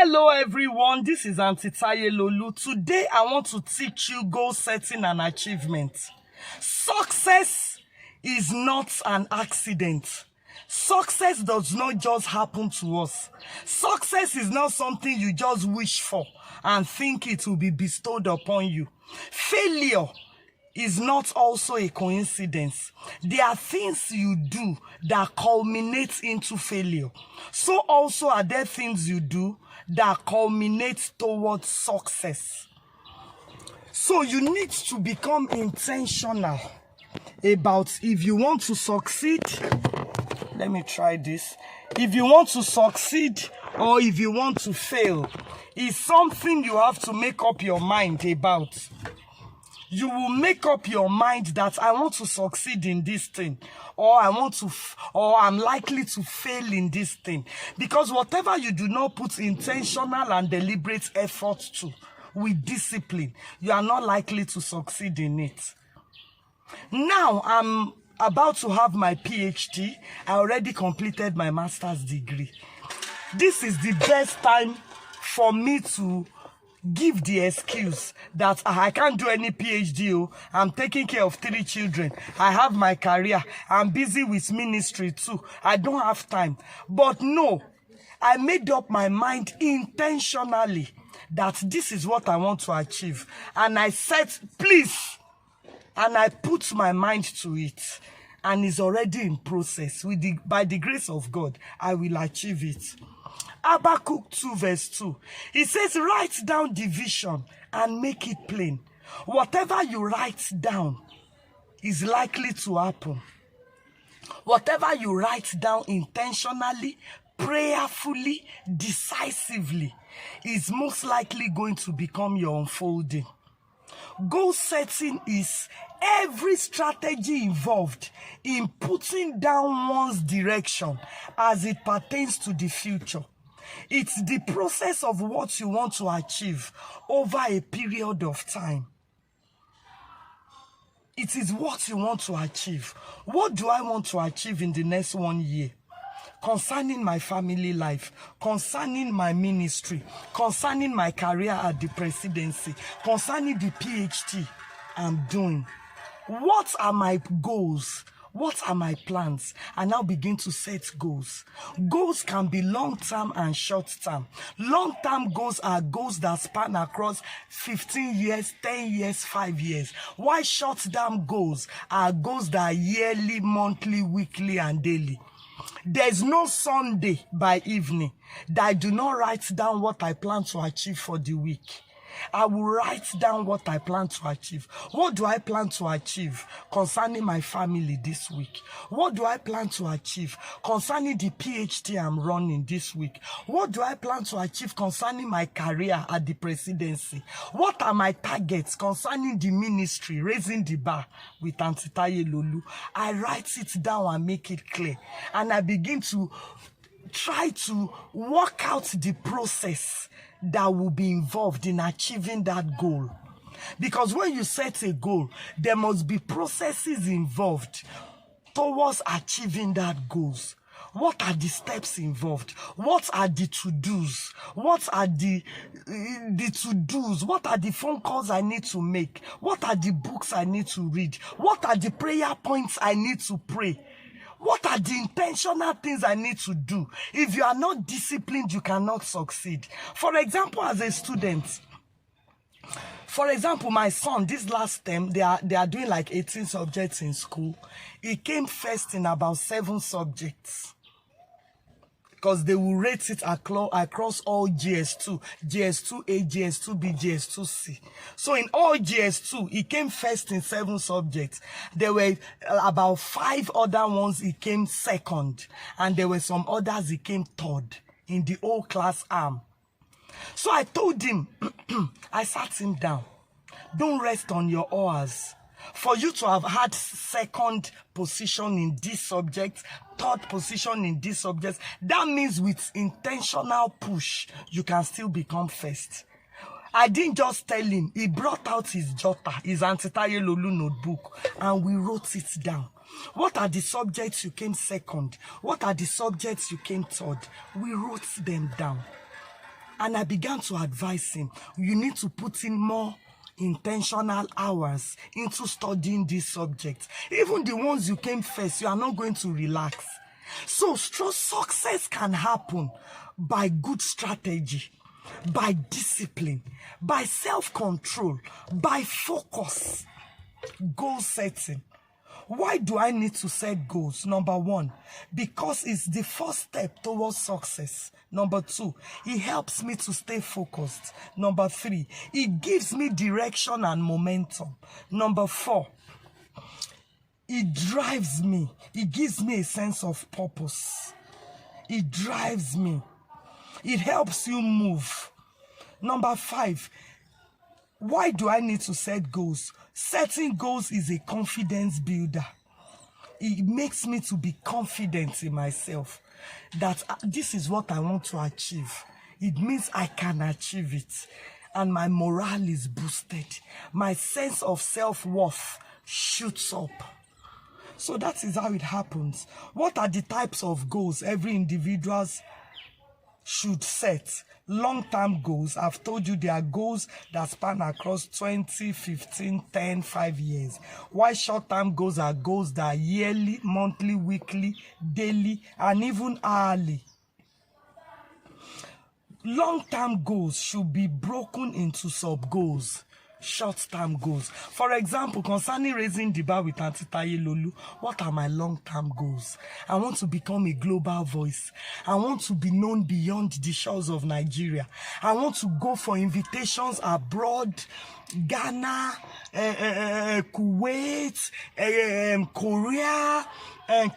Hello everyone, this is Auntie Taye Lolu. Today I want to teach you goal setting and achievement. Success is not an accident. Success does not just happen to us. Success is not something you just wish for and think it will be bestowed upon you. Failure is not also a coincidence. There are things you do that culminate into failure. So also are there things you do that culminate towards success. So you need to become intentional about if you want to succeed. Let me try this. If you want to succeed or if you want to fail, it's something you have to make up your mind about. You will make up your mind that I want to succeed in this thing, or I'm likely to fail in this thing. Because whatever you do not put intentional and deliberate effort to, with discipline, you are not likely to succeed in it. Now, I'm about to have my PhD. I already completed my master's degree. This is the best time for me to give the excuse that I can't do any PhD. I'm taking care of 3 children. I have my career. I'm busy with ministry too. I don't have time. But no, I made up my mind intentionally that this is what I want to achieve. And I said, please. And I put my mind to it. And it's already in process. By the grace of God, I will achieve it. Habakkuk 2 verse 2. It says, write down the vision and make it plain. Whatever you write down is likely to happen. Whatever you write down intentionally, prayerfully, decisively, is most likely going to become your unfolding. Goal setting is every strategy involved in putting down one's direction as it pertains to the future. It's the process of what you want to achieve over a period of time. It is what you want to achieve. What do I want to achieve in the next 1 year? Concerning my family life, concerning my ministry, concerning my career at the presidency, concerning the PhD I'm doing. What are my goals? What are my plans? And now begin to set goals. Goals can be long-term and short-term. Long-term goals are goals that span across 15 years, 10 years, 5 years. While short-term goals are goals that are yearly, monthly, weekly, and daily. There's no Sunday by evening that I do not write down what I plan to achieve for the week. I will write down what I plan to achieve. What do I plan to achieve concerning my family this week? What do I plan to achieve concerning the PhD I'm running this week? What do I plan to achieve concerning my career at the presidency? What are my targets concerning the ministry, raising the bar with Auntie Taye Lolu? I write it down and make it clear. And I begin to try to work out the process that will be involved in achieving that goal. Because when you set a goal, there must be processes involved towards achieving that goals. What are the steps involved? What are the to-dos? What are the to-dos? What are the phone calls I need to make? What are the books I need to read? What are the prayer points I need to pray? What are the intentional things I need to do? If you are not disciplined, you cannot succeed. For example, as a student, my son, this last term, they are doing like 18 subjects in school. He came first in about 7 subjects. Because they will rate it across all GS2, GS2A, GS2B, GS2C. So in all GS2, he came first in 7 subjects. There were about 5 other ones he came second. And there were some others he came third in the whole class arm. So I told him, I sat him down. Don't rest on your oars. For you to have had 2nd position in this subject, 3rd position in this subject, that means with intentional push, you can still become first. I didn't just tell him. He brought out his jotter, his Auntie Taye Lolu notebook, and we wrote it down. What are the subjects you came second? What are the subjects you came third? We wrote them down. And I began to advise him, you need to put in more intentional hours into studying this subject. Even the ones you came first, you are not going to relax. So success can happen by good strategy, by discipline, by self-control, by focus, goal setting. Why do I need to set goals? Number one, because it's the first step towards success. Number two, it helps me to stay focused. Number three, it gives me direction and momentum. Number four, it drives me. It gives me a sense of purpose. It drives me. It helps you move. Number five, why do I need to set goals? Setting goals is a confidence builder. It makes me to be confident in myself that this is what I want to achieve. It means I can achieve it. And my morale is boosted. My sense of self-worth shoots up. So that is how it happens. What are the types of goals every individual should set? Long-term goals, I've told you, they are goals that span across 20, 15, 10, 5 years. While short-term goals are goals that are yearly, monthly, weekly, daily, and even hourly. Long-term goals should be broken into sub-goals. Short-term goals. For example, concerning raising the bar with Aunty Taye Lolu, what are my long-term goals? I want to become a global voice. I want to be known beyond the shores of Nigeria. I want to go for invitations abroad, Ghana, Kuwait, Korea,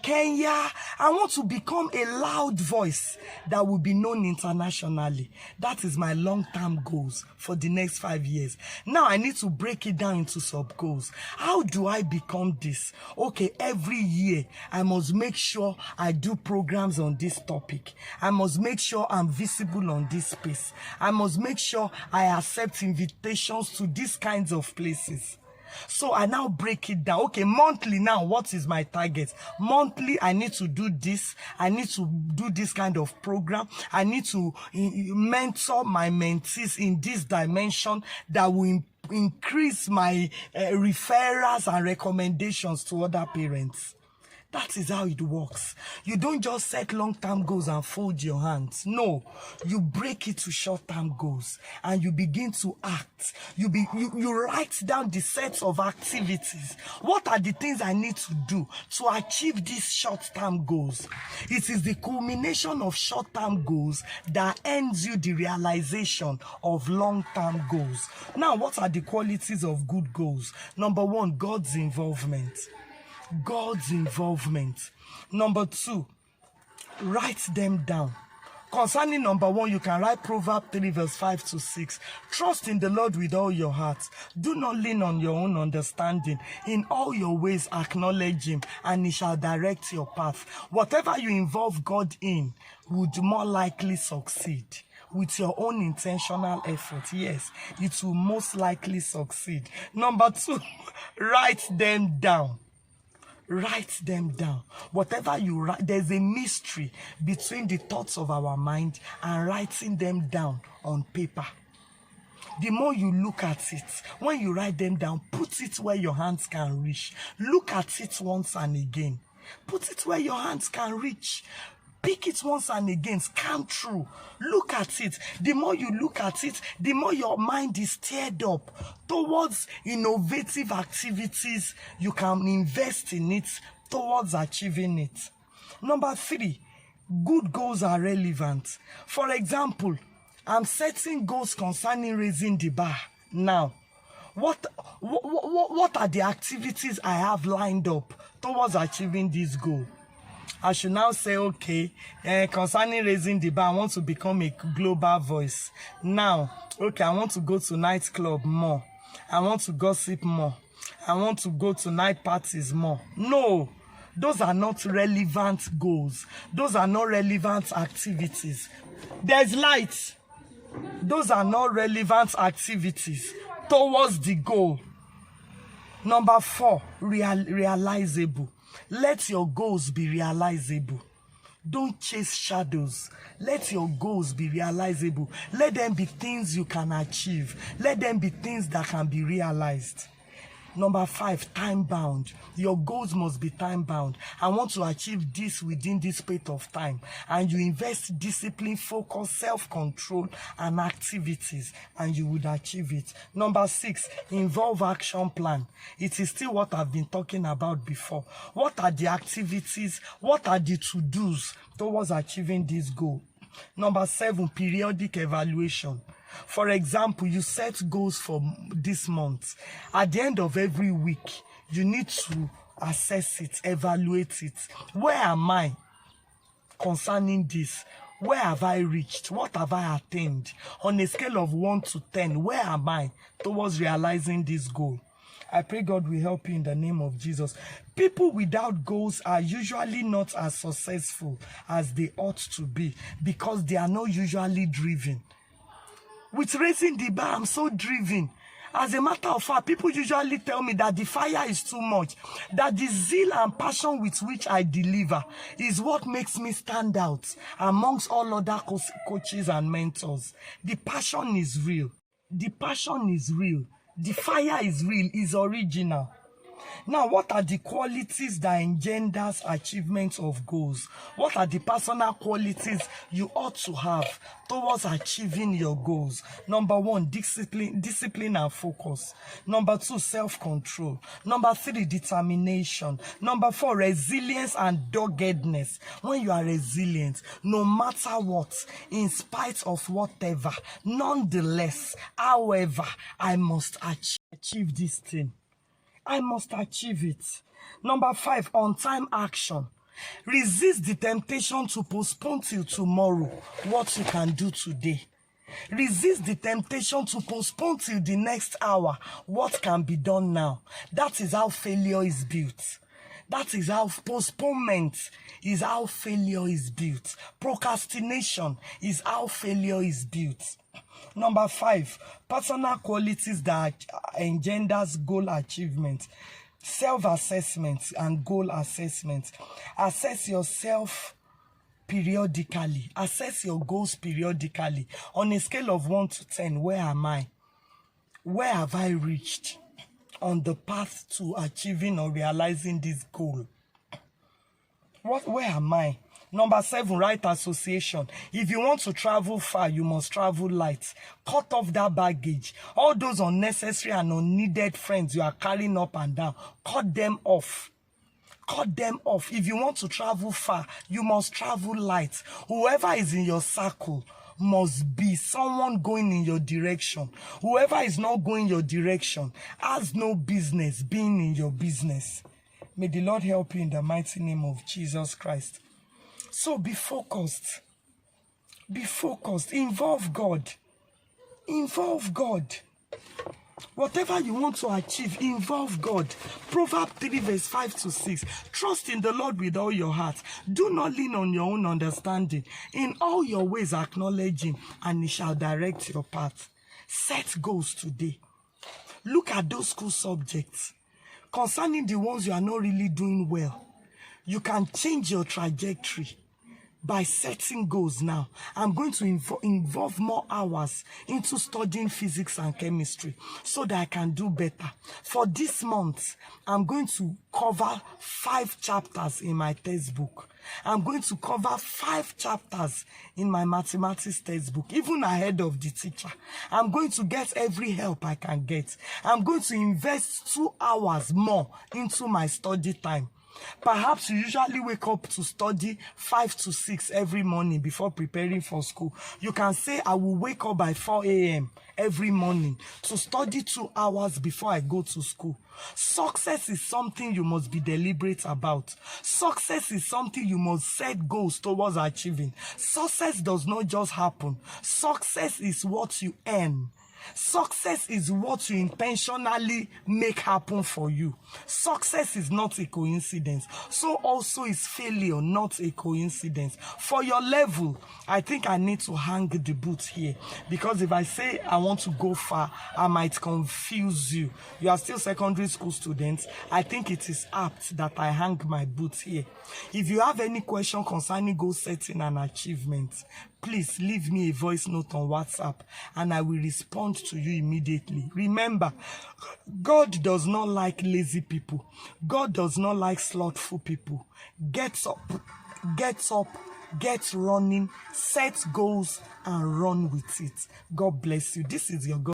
Kenya. I want to become a loud voice that will be known internationally. That is my long-term goals for the next 5 years. Now I need to break it down into sub-goals. How do I become this? Okay, every year I must make sure I do programs on this topic. I must make sure I'm visible on this space. I must make sure I accept invitations to these kinds of places. So I now break it down. Okay, monthly now, what is my target? Monthly, I need to do this. I need to do this kind of program. I need to mentor my mentees in this dimension that will increase my referrals and recommendations to other parents. That is how it works. You don't just set long-term goals and fold your hands. No, you break it to short-term goals and you begin to act. You write down the sets of activities. What are the things I need to do to achieve these short-term goals? It is the culmination of short-term goals that ends you the realization of long-term goals. Now, what are the qualities of good goals? Number one, God's involvement. God's involvement. Number two, write them down. Concerning number one, you can write Proverbs 3 verse 5 to 6. Trust in the Lord with all your heart. Do not lean on your own understanding. In all your ways acknowledge him, and he shall direct your path. Whatever you involve God in would more likely succeed. With your own intentional effort, yes, it will most likely succeed. Number two, write them down. Write them down. Whatever you write, there's a mystery between the thoughts of our mind and writing them down on paper. The more you look at it, when you write them down, put it where your hands can reach. Look at it once and again. Put it where your hands can reach. Pick it once and again, scan through, look at it. The more you look at it, the more your mind is stirred up towards innovative activities. You can invest in it towards achieving it. Number three, good goals are relevant. For example, I'm setting goals concerning raising the bar now. What are the activities I have lined up towards achieving this goal? I should now say, okay, concerning raising the bar, I want to become a global voice. Now, okay, I want to go to nightclub more. I want to gossip more. I want to go to night parties more. No, those are not relevant goals. Those are not relevant activities. There's light. Those are not relevant activities towards the goal. Number four, realizable. Let your goals be realizable. Don't chase shadows. Let your goals be realizable. Let them be things you can achieve. Let them be things that can be realized. Number 5, time bound. Your goals must be time bound. I want to achieve this within this space of time. And you invest discipline, focus, self-control, and activities, and you would achieve it. Number 6, involve action plan. It is still what I've been talking about before. What are the activities? What are the to-dos towards achieving this goal? Number 7, periodic evaluation. For example, you set goals for this month. At the end of every week, you need to assess it, evaluate it. Where am I concerning this? Where have I reached? What have I attained? On a scale of 1 to 10, where am I towards realizing this goal? I pray God will help you in the name of Jesus. People without goals are usually not as successful as they ought to be because they are not usually driven. With raising the bar, I'm so driven. As a matter of fact, people usually tell me that the fire is too much, that the zeal and passion with which I deliver is what makes me stand out amongst all other coaches and mentors. The passion is real. The passion is real. The fire is real, is original. Now, what are the qualities that engenders achievement of goals? What are the personal qualities you ought to have towards achieving your goals? Number 1, discipline and focus. Number 2, self-control. Number 3, determination. Number 4, resilience and doggedness. When you are resilient, no matter what, in spite of whatever, nonetheless, however, I must achieve this thing. I must achieve it. Number 5, on-time action. Resist the temptation to postpone till tomorrow what you can do today. Resist the temptation to postpone till the next hour what can be done now. That is how failure is built. That is how postponement is how failure is built. Procrastination is how failure is built. Number 5, personal qualities that engenders goal achievement. Self-assessment and goal assessment. Assess yourself periodically. Assess your goals periodically. On a scale of 1 to 10, where am I? Where have I reached on the path to achieving or realizing this goal? Where am I? Number 7, right association. If you want to travel far, you must travel light. Cut off that baggage. All those unnecessary and unneeded friends you are carrying up and down, cut them off. Cut them off. If you want to travel far, you must travel light. Whoever is in your circle must be someone going in your direction. Whoever is not going your direction has no business being in your business. May the Lord help you in the mighty name of Jesus Christ. So be focused. Be focused. Involve God. Involve God. Whatever you want to achieve, involve God. Proverbs 3 verse 5 to 6. Trust in the Lord with all your heart. Do not lean on your own understanding. In all your ways acknowledge Him, and He shall direct your path. Set goals today. Look at those school subjects. Concerning the ones you are not really doing well, you can change your trajectory by setting goals now. I'm going to involve more hours into studying physics and chemistry so that I can do better. For this month, I'm going to cover 5 chapters in my textbook. I'm going to cover 5 chapters in my mathematics textbook, even ahead of the teacher. I'm going to get every help I can get. I'm going to invest 2 hours more into my study time. Perhaps you usually wake up to study 5 to 6 every morning before preparing for school. You can say, I will wake up by 4 a.m. every morning to study 2 hours before I go to school. Success is something you must be deliberate about. Success is something you must set goals towards achieving. Success does not just happen. Success is what you earn. Success is what you intentionally make happen for you. Success is not a coincidence. So also is failure not a coincidence. For your level, I think I need to hang the boot here, because if I say I want to go far, I might confuse you. You are still secondary school students. I think it is apt that I hang my boot here. If you have any question concerning goal setting and achievement, please leave me a voice note on WhatsApp and I will respond to you immediately. Remember, God does not like lazy people. God does not like slothful people. Get up, get running, set goals and run with it. God bless you. This is your God.